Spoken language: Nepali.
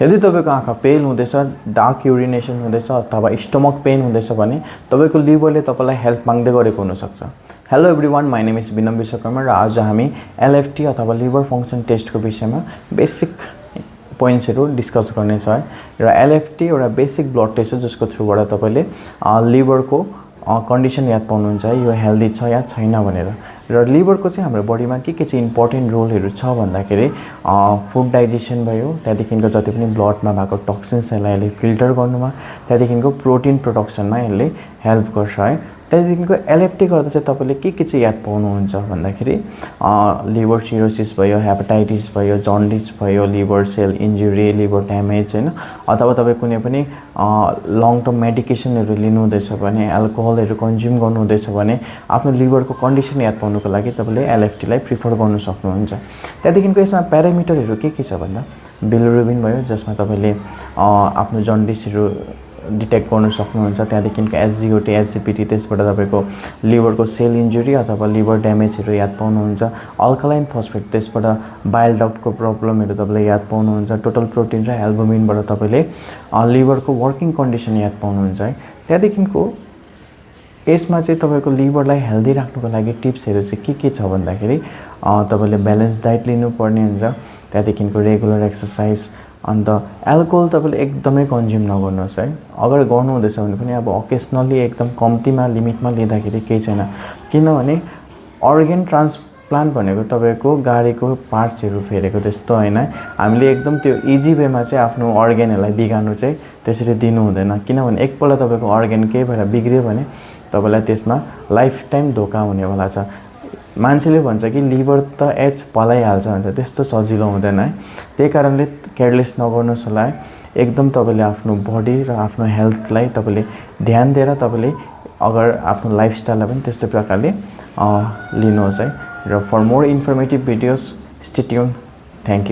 यदि तपाईको आँखा पेल हुँदैछ, डार्क युरिनेसन हुँदैछ अथवा स्टमक पेन हुँदैछ भने तपाईको लिभरले तपाईलाई हेल्प माग्दै गरेको हुन सक्छ। Hello everyone, my name is Vinam Vishwakarma र आज हामी एलएफटी अथवा लिभर फंक्सन टेस्टको विषयमा बेसिक पोइन्ट्सहरु डिस्कस गर्ने छ र एलएफटी एउटा बेसिक ब्लड टेस्ट हो जसको थ्रुबाट तपाईले लिभरको कन्डिसन याद पाउनुहुन्छ, यो हेल्दी छ या छैन भनेर। र लिभरको चाहिँ हाम्रो बडीमा के चाहिँ इम्पोर्टेन्ट रोलहरु छ भन्दाखेरि फुड डाइजेसन भयो, त्यहाँदेखिको जति पनि ब्लडमा भएको टक्सिन्सहरुलाई यसले फिल्टर गर्नुमा, त्यहाँदेखिको प्रोटिन प्रोडक्सनमा यसले हेल्प गर्छ है। त्यहाँदेखिको एलएफटी गर्दा चाहिँ तपाईले के चाहिँ याद पाउनुहुन्छ भन्दाखेरि लिभर सिरोसिस भयो, हेपाटाइटिस भयो, जन्डिस भयो, liver cell injury, liver damage हैन, अथवा तपाई कुनै पनि लङ टर्म मेडिकेसनहरु लिनु हुँदैछ भने, अल्कोहलहरु कन्ज्युम गर्नु हुँदैछ भने आफ्नो लिभरको कन्डिसन याद पाउनको लागि तपाईले एलएफटी लाई प्रिफर गर्न सक्नुहुन्छ। त्यहाँदेखिको यसमा प्यारामिटरहरु के छ भन्दा बिलिरुबिन भयो जसमा तपाईले आफ्नो जन्डिसहरु डिटेक्ट गर्न सक्नुहुन्छ, त्यहाँदेखिको एसजीओटी, एसजीपीटी, त्यसबाट तपाईको लिभरको सेल इन्जुरी अथवा लिभर ड्यामेजहरु याद पाउनुहुन्छ, अल्कालाइन फस्फेट, त्यसबाट बाइल डक्टको प्रब्लमहरु तपाईले याद पाउनुहुन्छ, टोटल प्रोटिन र एल्बुमिनबाट तपाईले लिभरको वर्किङ कन्डिसन याद पाउनुहुन्छ है। त्यहाँदेखिको यसमा चाहिँ तपाईको लिभरलाई हेल्दी राख्नको लागि टिप्सहरु चाहिँ के छ भन्दाखेरि तपाईले ब्यालेन्स डाइट लिनुपर्ने हुन्छ, त्यहाँदेखिको रेगुलर एक्सरसाइज, अन्त अल्कोहल तपाईले एकदमै कन्ज्युम नगर्नुहोस् है। अगर गर्नु हुँदैछ भने पनि अब ओकेजनली एकदम कम्तीमा लिमिटमा लिँदाखेरि केही छैन, किनभने अर्गन ट्रान्सप्लान्ट भनेको तपाईको गाडीको पार्ट्सहरु फेरेको त्यस्तो हैन। हामीले एकदम त्यो इजी वेमा चाहिँ आफ्नो अर्गनहरुलाई बिगार्नु चाहिँ त्यसरी दिनु हुँदैन, किनभने एकपल्ट तपाईको अर्गन केही भएर बिग्रियो भने तपाईलाई त्यसमा लाइफ टाइम धोका हुनेवाला छ। मान्छेले भन्छ कि लिभर त एच पलाइहाल्छ भन्छ, त्यस्तो सजिलो हुँदैन है। त्यही कारणले केयरलेस नगर्नुहोस् होला है। एकदम तपाईले आफ्नो बडी र आफ्नो हेल्थलाई तपाईले ध्यान दिएर तपाईले अगर आफ्नो लाइफस्टाइललाई पनि त्यस्तै प्रकारले लिनुहोस् है। र for more informative videos stay tune. Thank you.